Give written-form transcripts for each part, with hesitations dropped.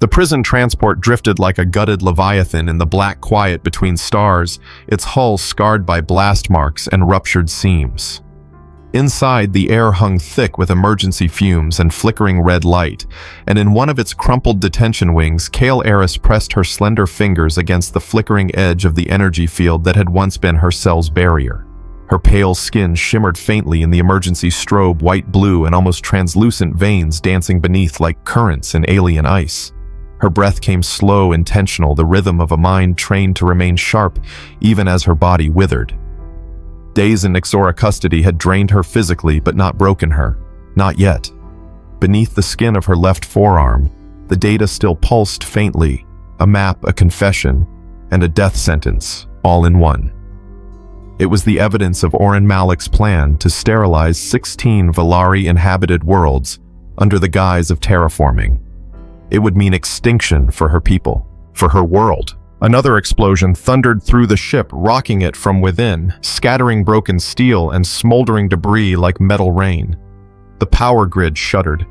The prison transport drifted like a gutted leviathan in the black quiet between stars, its hull scarred by blast marks and ruptured seams. Inside, the air hung thick with emergency fumes and flickering red light, and in one of its crumpled detention wings, Kale Eris pressed her slender fingers against the flickering edge of the energy field that had once been her cell's barrier. Her pale skin shimmered faintly in the emergency strobe, white-blue and almost translucent veins dancing beneath like currents in alien ice. Her breath came slow, intentional, the rhythm of a mind trained to remain sharp even as her body withered. Days in Nyxora custody had drained her physically but not broken her. Not yet. Beneath the skin of her left forearm, the data still pulsed faintly, a map, a confession, and a death sentence, all in one. It was the evidence of Oren Malik's plan to sterilize 16 Valari-inhabited worlds under the guise of terraforming. It would mean extinction for her people, for her world. Another explosion thundered through the ship, rocking it from within, scattering broken steel and smoldering debris like metal rain. The power grid shuddered.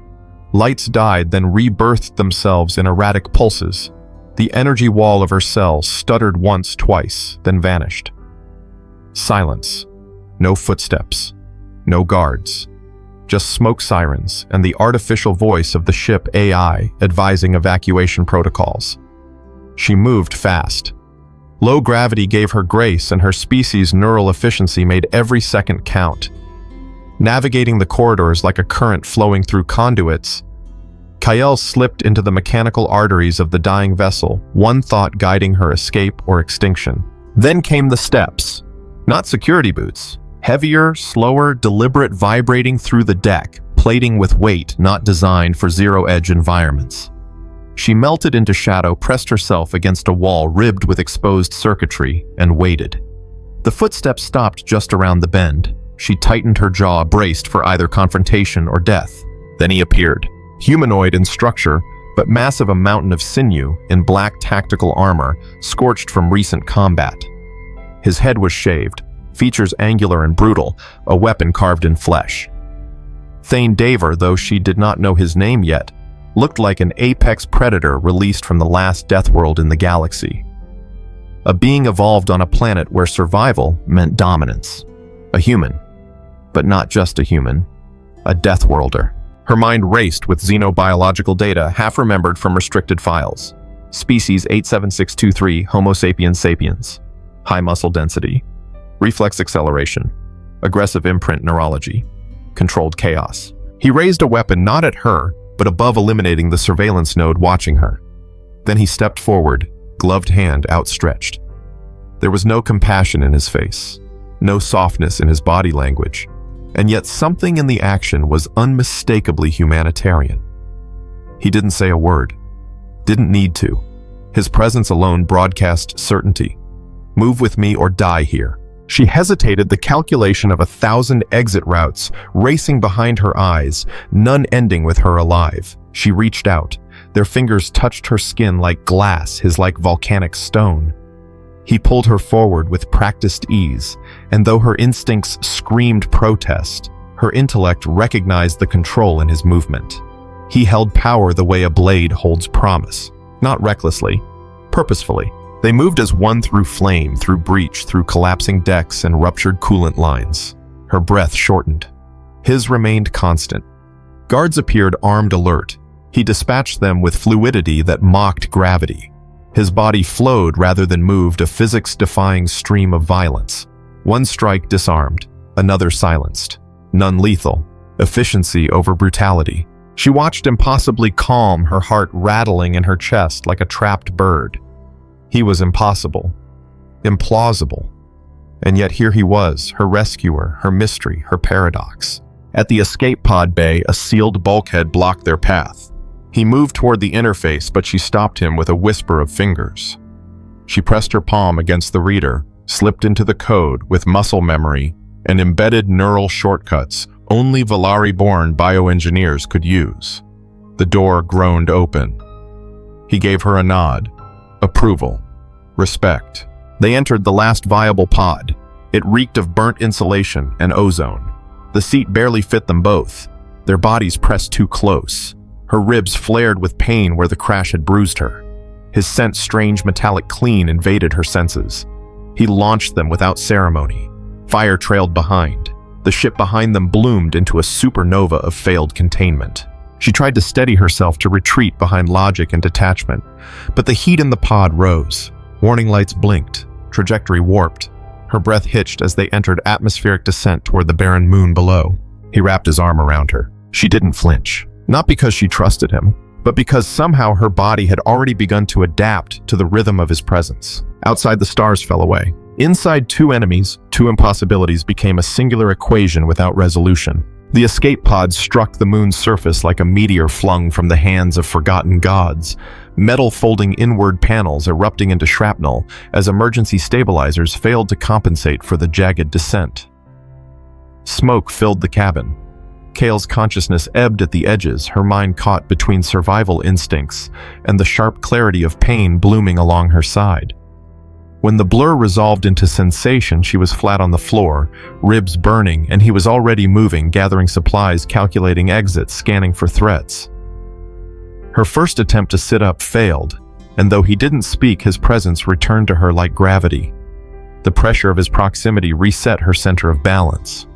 Lights died, then rebirthed themselves in erratic pulses. The energy wall of her cell stuttered once, twice, then vanished. Silence. No footsteps. No guards. Just smoke sirens and the artificial voice of the ship AI advising evacuation protocols. She moved fast. Low gravity gave her grace, and her species' neural efficiency made every second count. Navigating the corridors like a current flowing through conduits, Kyle slipped into the mechanical arteries of the dying vessel, one thought guiding her escape or extinction. Then came the steps. Not security boots. Heavier, slower, deliberate, vibrating through the deck, plating with weight not designed for zero-edge environments. She melted into shadow, pressed herself against a wall ribbed with exposed circuitry, and waited. The footsteps stopped just around the bend. She tightened her jaw, braced for either confrontation or death. Then he appeared, humanoid in structure, but massive, a mountain of sinew in black tactical armor, scorched from recent combat. His head was shaved, features angular and brutal, a weapon carved in flesh. Thane Daver, though she did not know his name yet, looked like an apex predator released from the last Deathworld in the galaxy. A being evolved on a planet where survival meant dominance. A human, but not just a human, a Deathworlder. Her mind raced with xenobiological data half-remembered from restricted files. Species 87623, Homo sapiens sapiens. High muscle density. Reflex acceleration. Aggressive imprint neurology. Controlled chaos. He raised a weapon not at her, but above, eliminating the surveillance node watching her. Then he stepped forward, gloved hand outstretched. There was no compassion in his face, no softness in his body language, and yet something in the action was unmistakably humanitarian. He didn't say a word, didn't need to. His presence alone broadcast certainty. Move with me or die here. She hesitated, the calculation of 1,000 exit routes racing behind her eyes, none ending with her alive. She reached out. Their fingers touched her skin like glass, his like volcanic stone. He pulled her forward with practiced ease, and though her instincts screamed protest, her intellect recognized the control in his movement. He held power the way a blade holds promise, not recklessly, purposefully. They moved as one through flame, through breach, through collapsing decks and ruptured coolant lines. Her breath shortened. His remained constant. Guards appeared armed alert. He dispatched them with fluidity that mocked gravity. His body flowed rather than moved, a physics-defying stream of violence. One strike disarmed, another silenced. None lethal. Efficiency over brutality. She watched impossibly calm, her heart rattling in her chest like a trapped bird. He was impossible, implausible, and yet here he was, her rescuer, her mystery, her paradox. At the escape pod bay, a sealed bulkhead blocked their path. He moved toward the interface, but she stopped him with a whisper of fingers. She pressed her palm against the reader, slipped into the code with muscle memory and embedded neural shortcuts only Valari-born bioengineers could use. The door groaned open. He gave her a nod. Approval. Respect. They entered the last viable pod. It reeked of burnt insulation and ozone. The seat barely fit them both. Their bodies pressed too close. Her ribs flared with pain where the crash had bruised her. His scent, strange metallic clean, invaded her senses. He launched them without ceremony. Fire trailed behind. The ship behind them bloomed into a supernova of failed containment. She tried to steady herself to retreat behind logic and detachment, but the heat in the pod rose. Warning lights blinked, trajectory warped. Her breath hitched as they entered atmospheric descent toward the barren moon below. He wrapped his arm around her. She didn't flinch, not because she trusted him, but because somehow her body had already begun to adapt to the rhythm of his presence. Outside, the stars fell away. Inside, two enemies, two impossibilities became a singular equation without resolution. The escape pod struck the moon's surface like a meteor flung from the hands of forgotten gods, metal folding inward panels erupting into shrapnel as emergency stabilizers failed to compensate for the jagged descent. Smoke filled the cabin. Kale's consciousness ebbed at the edges, her mind caught between survival instincts and the sharp clarity of pain blooming along her side. When the blur resolved into sensation, she was flat on the floor, ribs burning, and he was already moving, gathering supplies, calculating exits, scanning for threats. Her first attempt to sit up failed, and though he didn't speak, his presence returned to her like gravity. The pressure of his proximity reset her center of balance.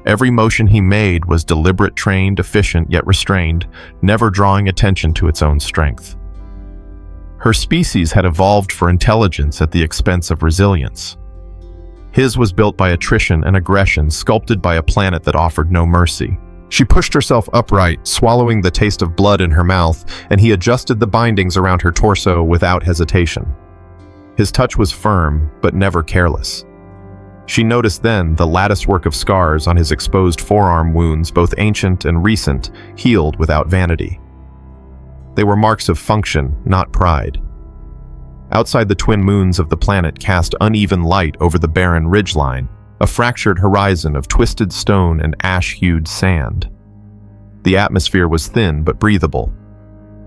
Every motion he made was deliberate, trained, efficient, yet restrained, never drawing attention to its own strength. Her species had evolved for intelligence at the expense of resilience. His was built by attrition and aggression, sculpted by a planet that offered no mercy. She pushed herself upright, swallowing the taste of blood in her mouth, and he adjusted the bindings around her torso without hesitation. His touch was firm, but never careless. She noticed then the latticework of scars on his exposed forearm wounds, both ancient and recent, healed without vanity. They were marks of function, not pride. Outside, the twin moons of the planet cast uneven light over the barren ridgeline, a fractured horizon of twisted stone and ash-hued sand. The atmosphere was thin but breathable.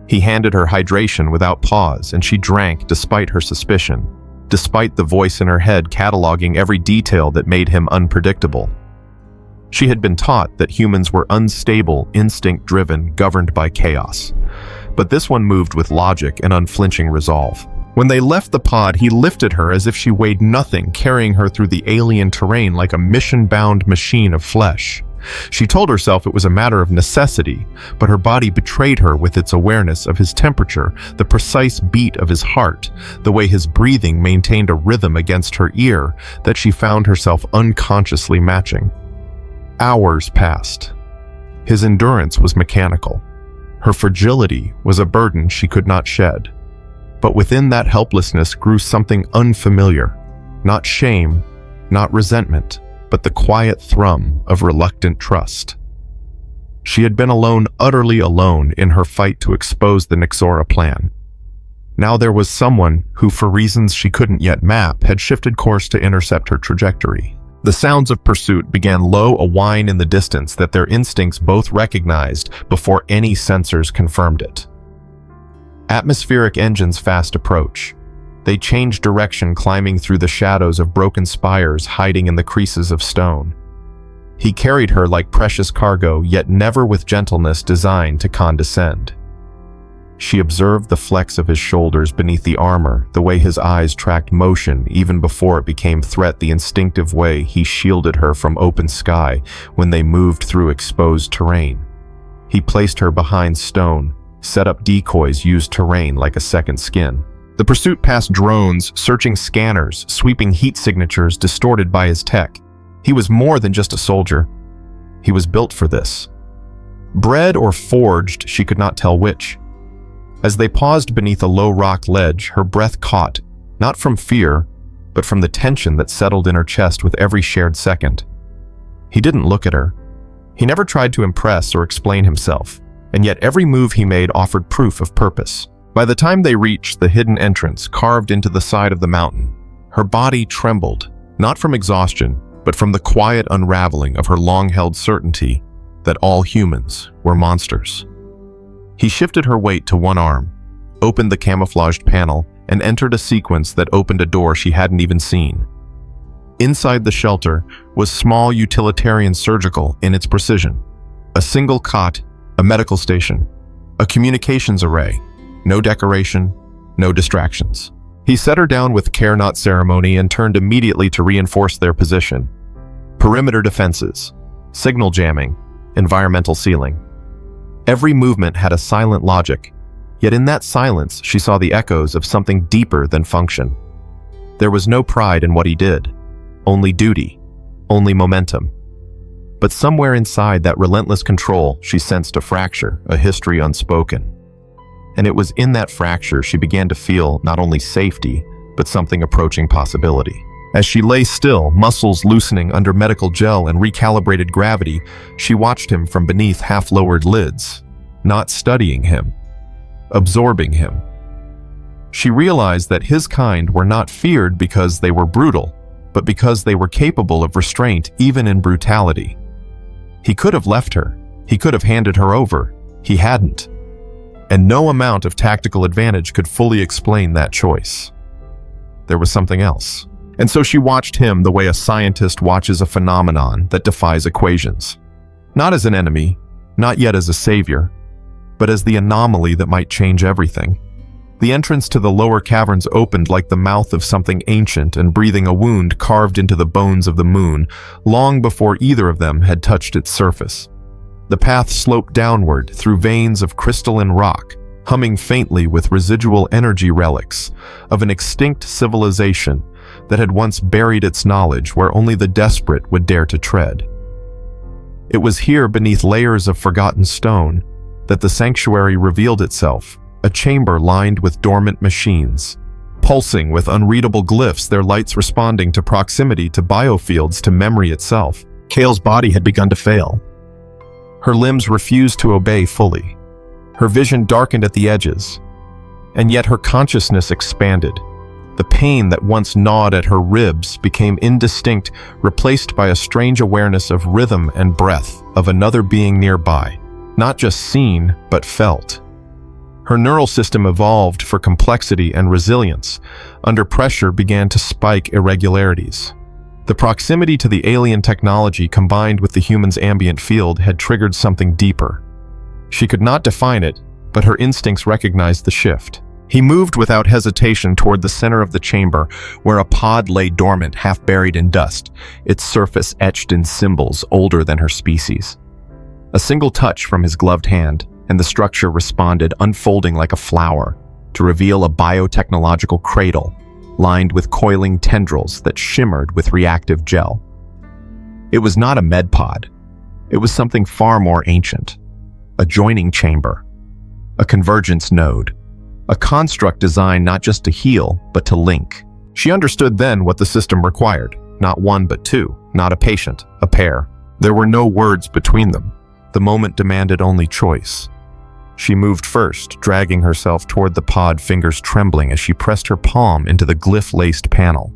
He handed her hydration without pause, and she drank despite her suspicion, despite the voice in her head cataloging every detail that made him unpredictable. She had been taught that humans were unstable, instinct-driven, governed by chaos. But this one moved with logic and unflinching resolve. When they left the pod, he lifted her as if she weighed nothing, carrying her through the alien terrain like a mission-bound machine of flesh. She told herself it was a matter of necessity, but her body betrayed her with its awareness of his temperature, the precise beat of his heart, the way his breathing maintained a rhythm against her ear that she found herself unconsciously matching. Hours passed. His endurance was mechanical. Her fragility was a burden she could not shed. But within that helplessness grew something unfamiliar. Not shame, not resentment, but the quiet thrum of reluctant trust. She had been alone, utterly alone, in her fight to expose the Nixora plan. Now there was someone who, for reasons she couldn't yet map, had shifted course to intercept her trajectory. The sounds of pursuit began low, a whine in the distance that their instincts both recognized before any sensors confirmed it. Atmospheric engines fast approach. They changed direction, climbing through the shadows of broken spires hiding in the creases of stone. He carried her like precious cargo, yet never with gentleness designed to condescend. She observed the flex of his shoulders beneath the armor, the way his eyes tracked motion even before it became threat, the instinctive way he shielded her from open sky when they moved through exposed terrain. He placed her behind stone, set up decoys, used terrain like a second skin. The pursuit passed drones, searching scanners, sweeping heat signatures distorted by his tech. He was more than just a soldier. He was built for this. Bred or forged, she could not tell which. As they paused beneath a low rock ledge, her breath caught, not from fear, but from the tension that settled in her chest with every shared second. He didn't look at her. He never tried to impress or explain himself, and yet every move he made offered proof of purpose. By the time they reached the hidden entrance carved into the side of the mountain, her body trembled, not from exhaustion, but from the quiet unraveling of her long-held certainty that all humans were monsters. He shifted her weight to one arm, opened the camouflaged panel, and entered a sequence that opened a door she hadn't even seen. Inside the shelter was small, utilitarian, surgical in its precision. A single cot, a medical station. A communications array. No decoration, no distractions. He set her down with care not ceremony and turned immediately to reinforce their position. Perimeter defenses, signal jamming, environmental sealing. Every movement had a silent logic, yet in that silence she saw the echoes of something deeper than function. There was no pride in what he did, only duty, only momentum. But somewhere inside that relentless control, she sensed a fracture, a history unspoken. And it was in that fracture she began to feel not only safety, but something approaching possibility. As she lay still, muscles loosening under medical gel and recalibrated gravity, she watched him from beneath half-lowered lids, not studying him, absorbing him. She realized that his kind were not feared because they were brutal, but because they were capable of restraint even in brutality. He could have left her. He could have handed her over. He hadn't. And no amount of tactical advantage could fully explain that choice. There was something else. And so she watched him the way a scientist watches a phenomenon that defies equations. Not as an enemy, not yet as a savior, but as the anomaly that might change everything. The entrance to the lower caverns opened like the mouth of something ancient and breathing a wound carved into the bones of the moon, long before either of them had touched its surface. The path sloped downward through veins of crystalline rock, humming faintly with residual energy relics of an extinct civilization that had once buried its knowledge where only the desperate would dare to tread. It was here, beneath layers of forgotten stone, that the sanctuary revealed itself, a chamber lined with dormant machines, pulsing with unreadable glyphs, their lights responding to proximity, to biofields, to memory itself. Kale's body had begun to fail. Her limbs refused to obey fully. Her vision darkened at the edges, and yet her consciousness expanded. The pain that once gnawed at her ribs became indistinct, replaced by a strange awareness of rhythm and breath, of another being nearby, not just seen, but felt. Her neural system evolved for complexity and resilience. Under pressure began to spike irregularities. The proximity to the alien technology combined with the human's ambient field had triggered something deeper. She could not define it, but her instincts recognized the shift. He moved without hesitation toward the center of the chamber, where a pod lay dormant, half buried in dust, its surface etched in symbols older than her species. A single touch from his gloved hand, and the structure responded, unfolding like a flower, to reveal a biotechnological cradle, lined with coiling tendrils that shimmered with reactive gel. It was not a med pod. It was something far more ancient. A joining chamber. A convergence node. A construct designed not just to heal, but to link. She understood then what the system required. Not one, but two. Not a patient, a pair. There were no words between them. The moment demanded only choice. She moved first, dragging herself toward the pod, fingers trembling as she pressed her palm into the glyph-laced panel.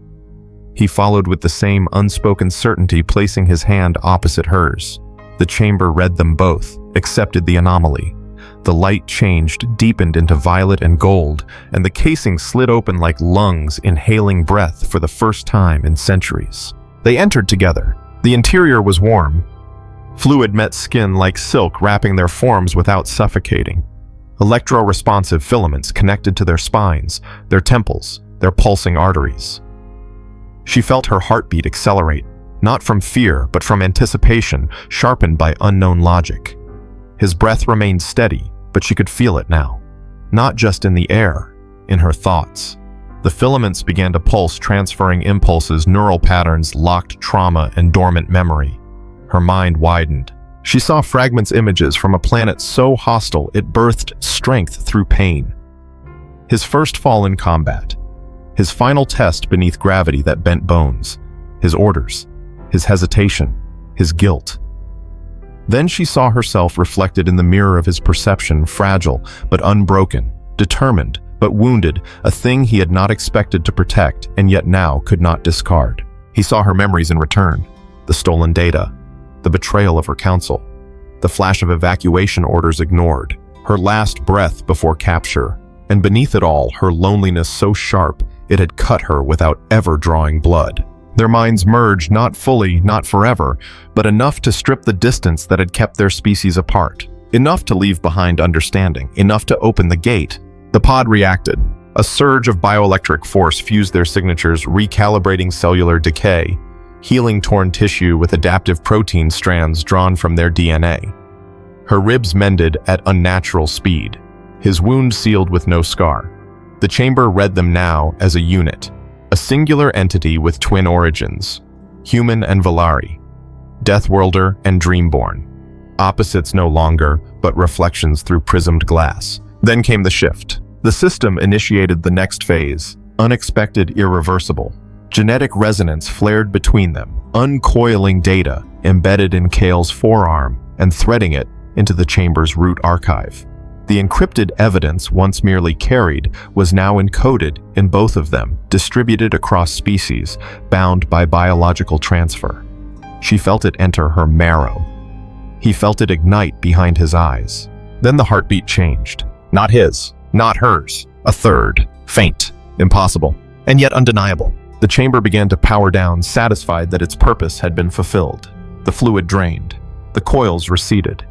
He followed with the same unspoken certainty, placing his hand opposite hers. The chamber read them both, accepted the anomaly. The light changed, deepened into violet and gold, and the casing slid open like lungs inhaling breath for the first time in centuries. They entered together. The interior was warm. Fluid met skin like silk, wrapping their forms without suffocating. Electro-responsive filaments connected to their spines, their temples, their pulsing arteries. She felt her heartbeat accelerate, not from fear, but from anticipation, sharpened by unknown logic. His breath remained steady, but she could feel it now. Not just in the air, in her thoughts. The filaments began to pulse, transferring impulses, neural patterns, locked trauma, and dormant memory. Her mind widened. She saw fragments, images from a planet so hostile it birthed strength through pain. His first fall in combat. His final test beneath gravity that bent bones. His orders. His hesitation. His guilt. Then she saw herself reflected in the mirror of his perception, fragile but unbroken, determined but wounded, a thing he had not expected to protect and yet now could not discard. He saw her memories in return, the stolen data, the betrayal of her counsel, the flash of evacuation orders ignored, her last breath before capture, and beneath it all, her loneliness so sharp it had cut her without ever drawing blood. Their minds merged, not fully, not forever, but enough to strip the distance that had kept their species apart. Enough to leave behind understanding, enough to open the gate. The pod reacted. A surge of bioelectric force fused their signatures, recalibrating cellular decay, healing torn tissue with adaptive protein strands drawn from their DNA. Her ribs mended at unnatural speed, his wound sealed with no scar. The chamber read them now as a unit, a singular entity with twin origins, human and Valari, Deathworlder and Dreamborn. Opposites no longer, but reflections through prismed glass. Then came the shift. The system initiated the next phase, unexpected, irreversible. Genetic resonance flared between them, uncoiling data embedded in Kale's forearm and threading it into the chamber's root archive. The encrypted evidence, once merely carried, was now encoded in both of them, distributed across species, bound by biological transfer. She felt it enter her marrow. He felt it ignite behind his eyes. Then the heartbeat changed. Not his, not hers. A third. Faint. Impossible. And yet undeniable. The chamber began to power down, satisfied that its purpose had been fulfilled. The fluid drained. The coils receded.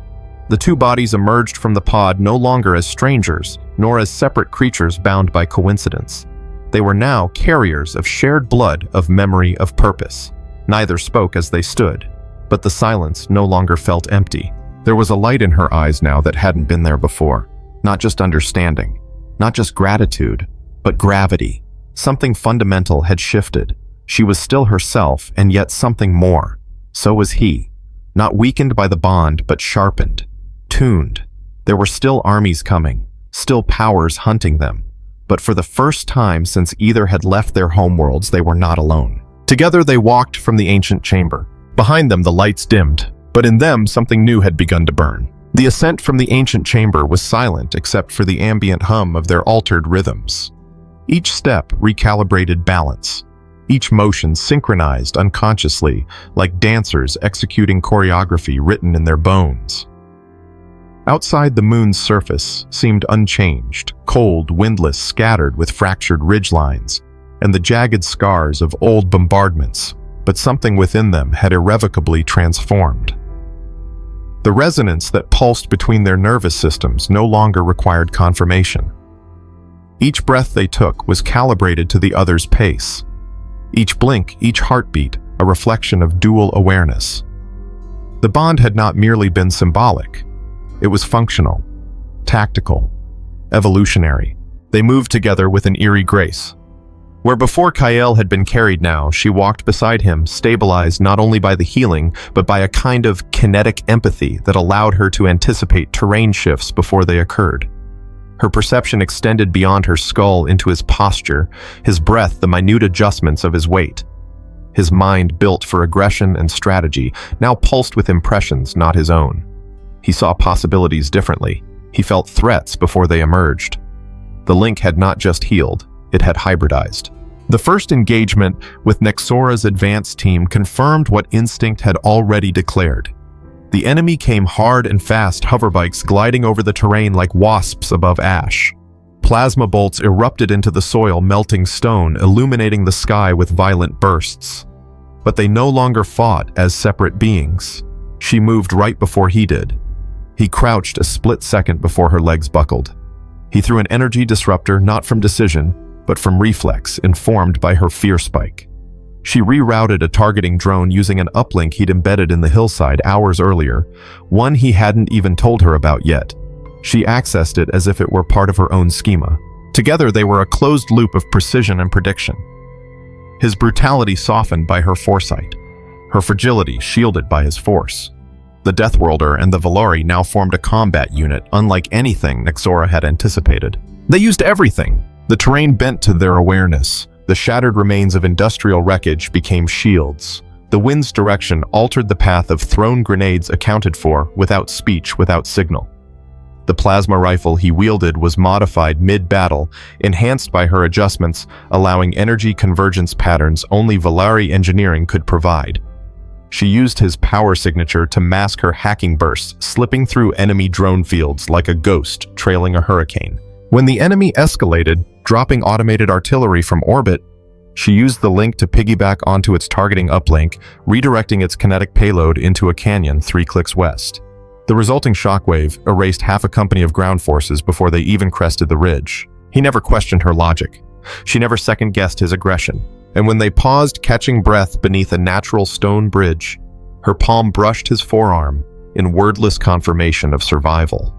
The two bodies emerged from the pod no longer as strangers, nor as separate creatures bound by coincidence. They were now carriers of shared blood, of memory, of purpose. Neither spoke as they stood, but the silence no longer felt empty. There was a light in her eyes now that hadn't been there before. Not just understanding, not just gratitude, but gravity. Something fundamental had shifted. She was still herself, and yet something more. So was he. Not weakened by the bond, but sharpened, tuned. There were still armies coming, still powers hunting them. But for the first time since either had left their homeworlds, they were not alone. Together they walked from the ancient chamber. Behind them the lights dimmed, but in them something new had begun to burn. The ascent from the ancient chamber was silent except for the ambient hum of their altered rhythms. Each step recalibrated balance. Each motion synchronized unconsciously, like dancers executing choreography written in their bones. Outside, the moon's surface seemed unchanged, cold, windless, scattered with fractured ridgelines and the jagged scars of old bombardments, but something within them had irrevocably transformed. The resonance that pulsed between their nervous systems no longer required confirmation. Each breath they took was calibrated to the other's pace. Each blink, each heartbeat, a reflection of dual awareness. The bond had not merely been symbolic. It was functional, tactical, evolutionary. They moved together with an eerie grace. Where before Kyle had been carried now, she walked beside him, stabilized not only by the healing, but by a kind of kinetic empathy that allowed her to anticipate terrain shifts before they occurred. Her perception extended beyond her skull into his posture, his breath, the minute adjustments of his weight. His mind, built for aggression and strategy, now pulsed with impressions not his own. He saw possibilities differently. He felt threats before they emerged. The link had not just healed, it had hybridized. The first engagement with Nexora's advance team confirmed what instinct had already declared. The enemy came hard and fast, hoverbikes gliding over the terrain like wasps above ash. Plasma bolts erupted into the soil, melting stone, illuminating the sky with violent bursts. But they no longer fought as separate beings. She moved right before he did. He crouched a split second before her legs buckled. He threw an energy disruptor, not from decision, but from reflex, informed by her fear spike. She rerouted a targeting drone using an uplink he'd embedded in the hillside hours earlier, one he hadn't even told her about yet. She accessed it as if it were part of her own schema. Together they were a closed loop of precision and prediction. His brutality softened by her foresight, her fragility shielded by his force. The Deathworlder and the Valari now formed a combat unit unlike anything Nexora had anticipated. They used everything. The terrain bent to their awareness. The shattered remains of industrial wreckage became shields. The wind's direction altered the path of thrown grenades accounted for, without speech, without signal. The plasma rifle he wielded was modified mid-battle, enhanced by her adjustments, allowing energy convergence patterns only Valari engineering could provide. She used his power signature to mask her hacking bursts, slipping through enemy drone fields like a ghost trailing a hurricane. When the enemy escalated, dropping automated artillery from orbit, she used the link to piggyback onto its targeting uplink, redirecting its kinetic payload into a canyon 3 clicks west. The resulting shockwave erased half a company of ground forces before they even crested the ridge. He never questioned her logic. She never second-guessed his aggression. And when they paused, catching breath beneath a natural stone bridge, her palm brushed his forearm in wordless confirmation of survival.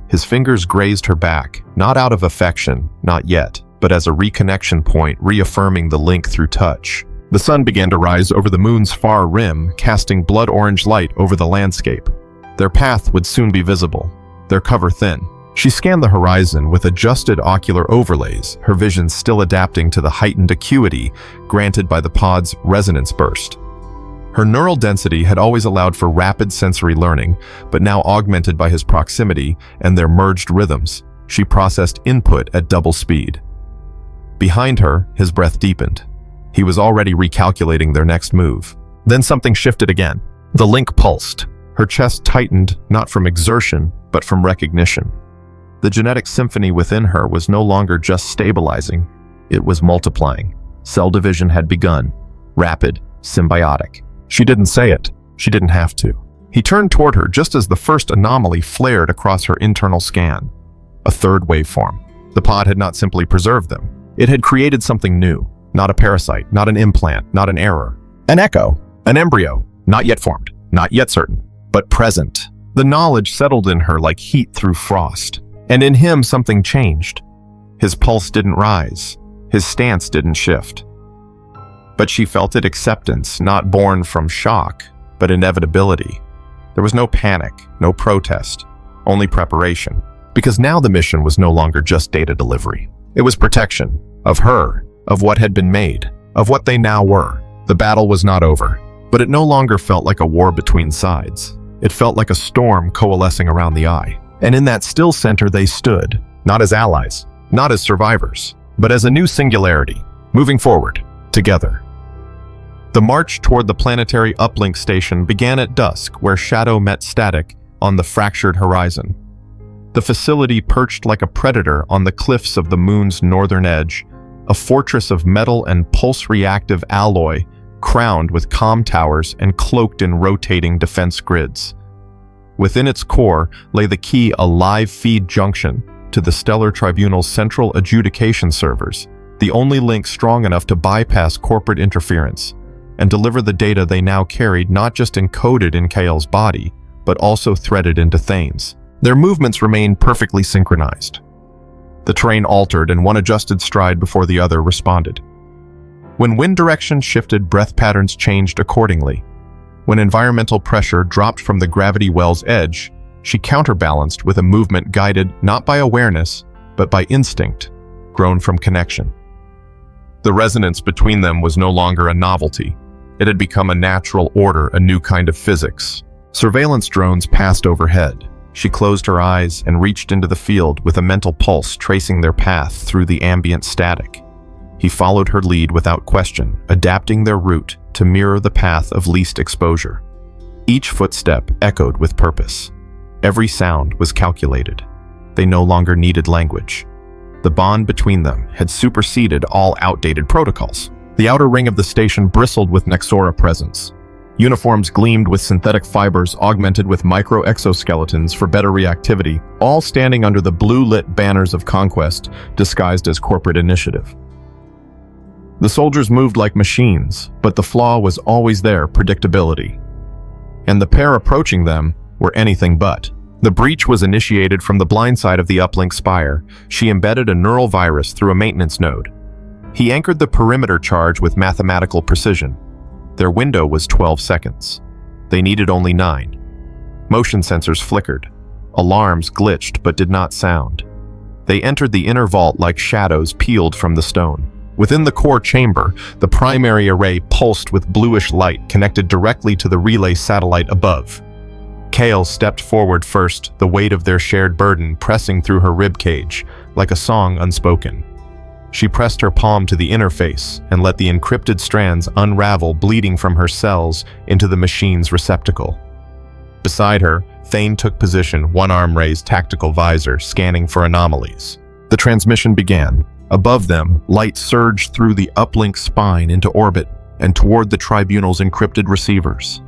His fingers grazed her back, not out of affection, not yet, but as a reconnection point, reaffirming the link through touch. The sun began to rise over the moon's far rim, casting blood-orange light over the landscape. Their path would soon be visible, their cover thin. She scanned the horizon with adjusted ocular overlays, her vision still adapting to the heightened acuity granted by the pod's resonance burst. Her neural density had always allowed for rapid sensory learning, but now augmented by his proximity and their merged rhythms, she processed input at double speed. Behind her, his breath deepened. He was already recalculating their next move. Then something shifted again. The link pulsed. Her chest tightened, not from exertion, but from recognition. The genetic symphony within her was no longer just stabilizing, it was multiplying. Cell division had begun. Rapid, symbiotic. She didn't say it. She didn't have to. He turned toward her just as the first anomaly flared across her internal scan. A third waveform. The pod had not simply preserved them. It had created something new. Not a parasite, not an implant, not an error. An echo, an embryo, not yet formed, not yet certain, but present. The knowledge settled in her like heat through frost. And in him something changed. His pulse didn't rise. His stance didn't shift. But she felt it acceptance, not born from shock, but inevitability. There was no panic, no protest, only preparation. Because now the mission was no longer just data delivery. It was protection of her, of what had been made, of what they now were. The battle was not over, but it no longer felt like a war between sides. It felt like a storm coalescing around the eye. And in that still center they stood, not as allies, not as survivors, but as a new singularity, moving forward, together. The march toward the planetary uplink station began at dusk, where shadow met static on the fractured horizon. The facility perched like a predator on the cliffs of the moon's northern edge, a fortress of metal and pulse-reactive alloy, crowned with comm towers and cloaked in rotating defense grids. Within its core lay the key, a live feed junction to the Stellar Tribunal's central adjudication servers, the only link strong enough to bypass corporate interference and deliver the data they now carried, not just encoded in Kael's body, but also threaded into Thane's. Their movements remained perfectly synchronized. The terrain altered and one adjusted stride before the other responded. When wind direction shifted, breath patterns changed accordingly. When environmental pressure dropped from the gravity well's edge, she counterbalanced with a movement guided not by awareness, but by instinct, grown from connection. The resonance between them was no longer a novelty. It had become a natural order, a new kind of physics. Surveillance drones passed overhead. She closed her eyes and reached into the field with a mental pulse tracing their path through the ambient static. He followed her lead without question, adapting their route to mirror the path of least exposure. Each footstep echoed with purpose. Every sound was calculated. They no longer needed language. The bond between them had superseded all outdated protocols. The outer ring of the station bristled with Nexora presence. Uniforms gleamed with synthetic fibers augmented with micro-exoskeletons for better reactivity, all standing under the blue-lit banners of conquest disguised as corporate initiative. The soldiers moved like machines, but the flaw was always there, predictability. And the pair approaching them were anything but. The breach was initiated from the blind side of the uplink spire. She embedded a neural virus through a maintenance node. He anchored the perimeter charge with mathematical precision. Their window was 12 seconds. They needed only 9. Motion sensors flickered. Alarms glitched but did not sound. They entered the inner vault like shadows peeled from the stone. Within the core chamber, the primary array pulsed with bluish light connected directly to the relay satellite above. Kael stepped forward first, the weight of their shared burden pressing through her ribcage, like a song unspoken. She pressed her palm to the interface and let the encrypted strands unravel, bleeding from her cells into the machine's receptacle. Beside her, Thane took position, one arm raised, tactical visor, scanning for anomalies. The transmission began. Above them, light surged through the uplink spine into orbit and toward the Tribunal's encrypted receivers.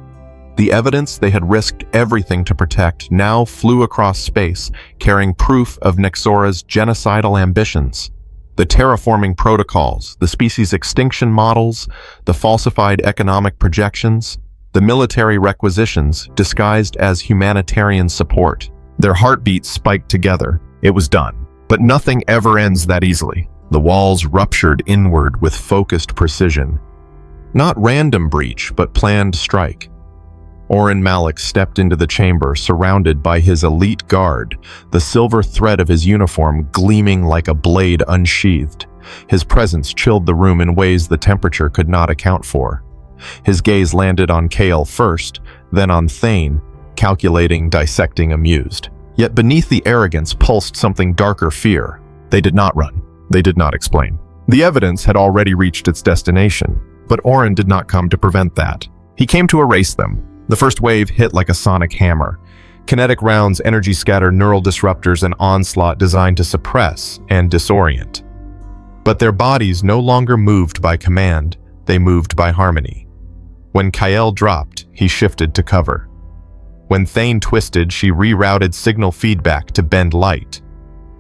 The evidence they had risked everything to protect now flew across space, carrying proof of Nyxora's genocidal ambitions. The terraforming protocols, the species extinction models, the falsified economic projections, the military requisitions disguised as humanitarian support. Their heartbeats spiked together. It was done. But nothing ever ends that easily. The walls ruptured inward with focused precision. Not random breach, but planned strike. Oren Malik stepped into the chamber, surrounded by his elite guard, the silver thread of his uniform gleaming like a blade unsheathed. His presence chilled the room in ways the temperature could not account for. His gaze landed on Kale first, then on Thane, calculating, dissecting, amused. Yet beneath the arrogance pulsed something darker fear. They did not run. They did not explain. The evidence had already reached its destination, but Oren did not come to prevent that. He came to erase them. The first wave hit like a sonic hammer. Kinetic rounds, energy-scattered neural disruptors, and onslaught designed to suppress and disorient. But their bodies no longer moved by command, they moved by harmony. When Kyle dropped, he shifted to cover. When Thane twisted, she rerouted signal feedback to bend light.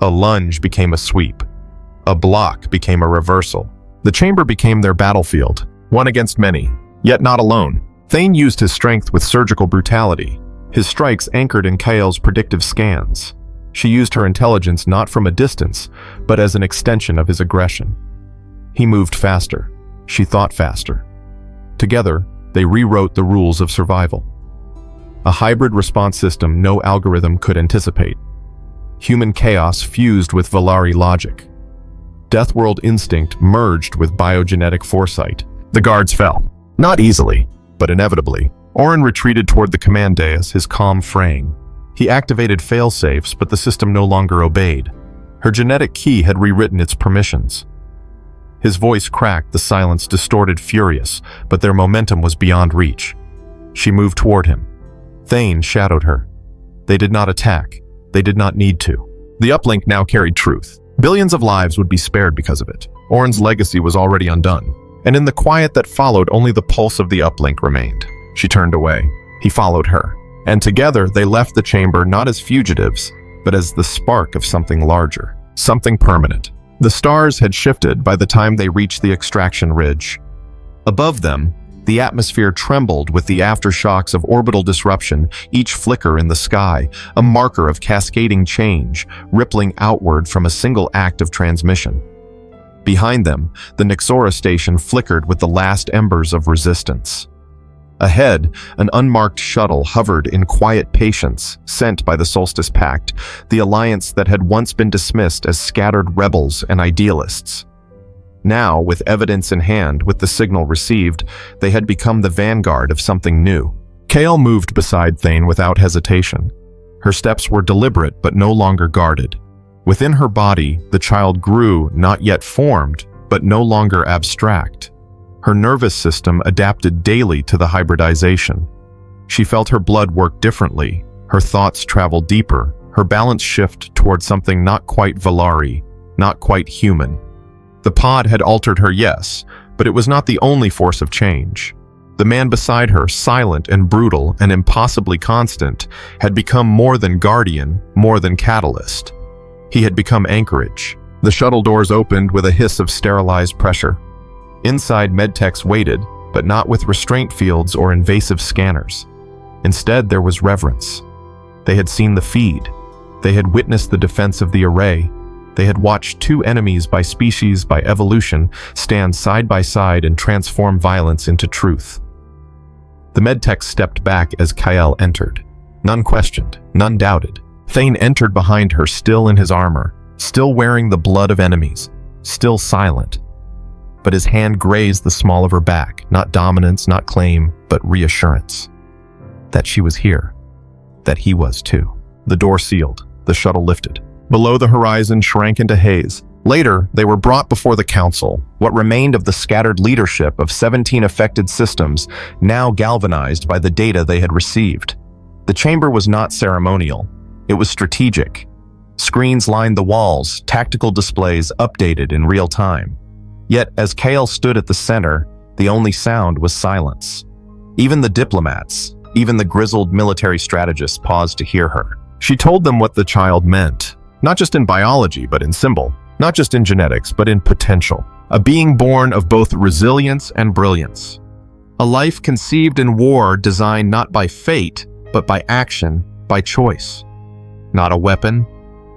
A lunge became a sweep. A block became a reversal. The chamber became their battlefield, one against many, yet not alone. Thane used his strength with surgical brutality, his strikes anchored in Kyle's predictive scans. She used her intelligence not from a distance, but as an extension of his aggression. He moved faster. She thought faster. Together, they rewrote the rules of survival. A hybrid response system no algorithm could anticipate. Human chaos fused with Valari logic. Deathworld instinct merged with biogenetic foresight. The guards fell. Not easily, but inevitably. Oren retreated toward the command dais, his calm fraying. He activated fail-safes, but the system no longer obeyed. Her genetic key had rewritten its permissions. His voice cracked, the silence distorted, furious, but their momentum was beyond reach. She moved toward him. Thane shadowed her. They did not attack. They did not need to. The uplink now carried truth. Billions of lives would be spared because of it. Oren's legacy was already undone. And in the quiet that followed, only the pulse of the uplink remained. She turned away. He followed her. And together, they left the chamber not as fugitives, but as the spark of something larger, something permanent. The stars had shifted by the time they reached the extraction ridge. Above them, the atmosphere trembled with the aftershocks of orbital disruption, each flicker in the sky, a marker of cascading change, rippling outward from a single act of transmission. Behind them, the Nyxora station flickered with the last embers of resistance. Ahead, an unmarked shuttle hovered in quiet patience, sent by the Solstice Pact, the alliance that had once been dismissed as scattered rebels and idealists. Now, with evidence in hand, with the signal received, they had become the vanguard of something new. Kale moved beside Thane without hesitation. Her steps were deliberate but no longer guarded. Within her body, the child grew, not yet formed, but no longer abstract. Her nervous system adapted daily to the hybridization. She felt her blood work differently, her thoughts travel deeper, her balance shift toward something not quite Valari, not quite human. The pod had altered her, yes, but it was not the only force of change. The man beside her, silent and brutal and impossibly constant, had become more than guardian, more than catalyst. He had become anchorage. The shuttle doors opened with a hiss of sterilized pressure. Inside, medtechs waited, but not with restraint fields or invasive scanners. Instead, there was reverence. They had seen the feed. They had witnessed the defense of the array. They had watched two enemies by species, by evolution, stand side by side and transform violence into truth. The medtech stepped back as Kyle entered. None questioned, none doubted. Thane entered behind her, still in his armor, still wearing the blood of enemies, still silent. But his hand grazed the small of her back, not dominance, not claim, but reassurance. That she was here. That he was too. The door sealed, the shuttle lifted. Below, the horizon shrank into haze. Later, they were brought before the council, what remained of the scattered leadership of 17 affected systems, now galvanized by the data they had received. The chamber was not ceremonial. It was strategic. Screens lined the walls, tactical displays updated in real time. Yet, as Kale stood at the center, the only sound was silence. Even the diplomats, Even the grizzled military strategists paused to hear her. She told them what the child meant, not just in biology, but in symbol, not just in genetics, but in potential. A being born of both resilience and brilliance. A life conceived in war, designed not by fate, but by action, by choice. Not a weapon,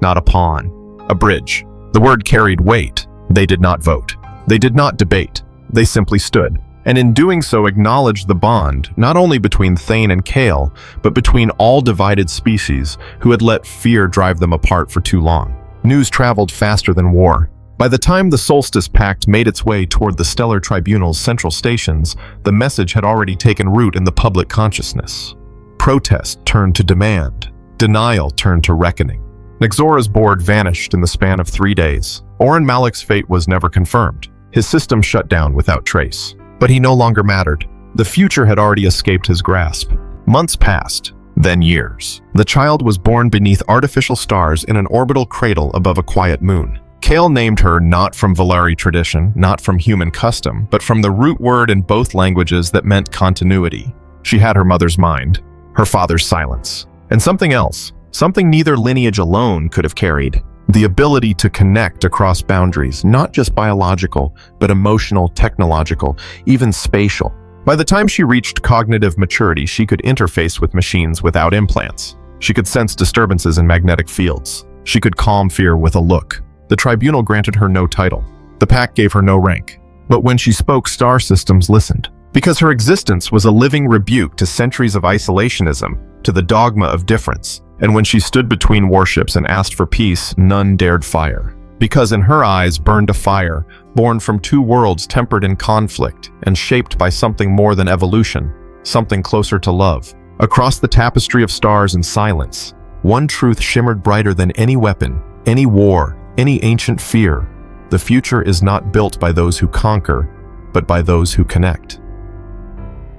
not a pawn, a bridge. The word carried weight. They did not vote. They did not debate. They simply stood. And in doing so acknowledged the bond, not only between Thane and Kale, but between all divided species who had let fear drive them apart for too long. News traveled faster than war. By the time the Solstice Pact made its way toward the Stellar Tribunal's central stations, the message had already taken root in the public consciousness. Protest turned to demand. Denial turned to reckoning. Nexora's board vanished in the span of 3 days. Oren Malik's fate was never confirmed. His system shut down without trace. But he no longer mattered. The future had already escaped his grasp. Months passed, then years. The child was born beneath artificial stars in an orbital cradle above a quiet moon. Kale named her not from Valari tradition, not from human custom, but from the root word in both languages that meant continuity. She had her mother's mind, her father's silence, and something else, something neither lineage alone could have carried. The ability to connect across boundaries, not just biological, but emotional, technological, even spatial. By the time she reached cognitive maturity, she could interface with machines without implants. She could sense disturbances in magnetic fields. She could calm fear with a look. The tribunal granted her no title. The pact gave her no rank. But when she spoke, star systems listened. Because her existence was a living rebuke to centuries of isolationism, to the dogma of difference. And when she stood between warships and asked for peace, none dared fire. Because in her eyes burned a fire, born from two worlds tempered in conflict and shaped by something more than evolution, something closer to love. Across the tapestry of stars and silence, one truth shimmered brighter than any weapon, any war, any ancient fear. The future is not built by those who conquer, but by those who connect.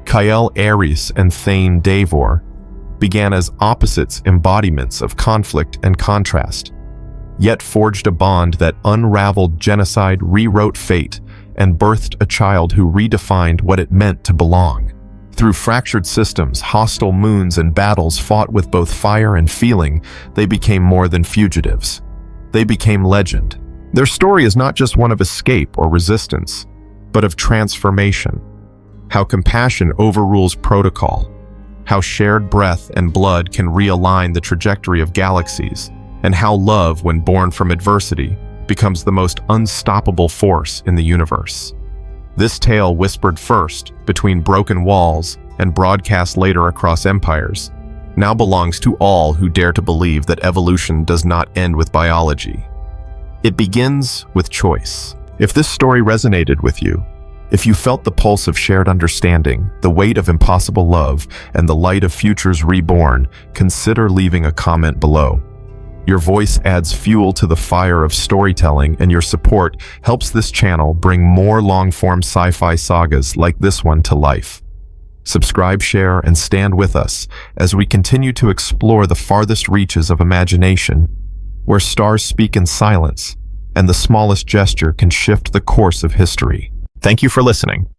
Kael Ares and Thane Davor began as opposites embodiments of conflict and contrast, yet forged a bond that unraveled genocide, rewrote fate, and birthed a child who redefined what it meant to belong. Through fractured systems, hostile moons, and battles fought with both fire and feeling, they became more than fugitives. They became legend. Their story is not just one of escape or resistance, but of transformation. How compassion overrules protocol, how shared breath and blood can realign the trajectory of galaxies, and how love, when born from adversity, becomes the most unstoppable force in the universe. This tale, whispered first between broken walls and broadcast later across empires, now belongs to all who dare to believe that evolution does not end with biology. It begins with choice. If this story resonated with you, if you felt the pulse of shared understanding, the weight of impossible love, and the light of futures reborn, consider leaving a comment below. Your voice adds fuel to the fire of storytelling, and your support helps this channel bring more long-form sci-fi sagas like this one to life. Subscribe, share, and stand with us as we continue to explore the farthest reaches of imagination, where stars speak in silence, and the smallest gesture can shift the course of history. Thank you for listening.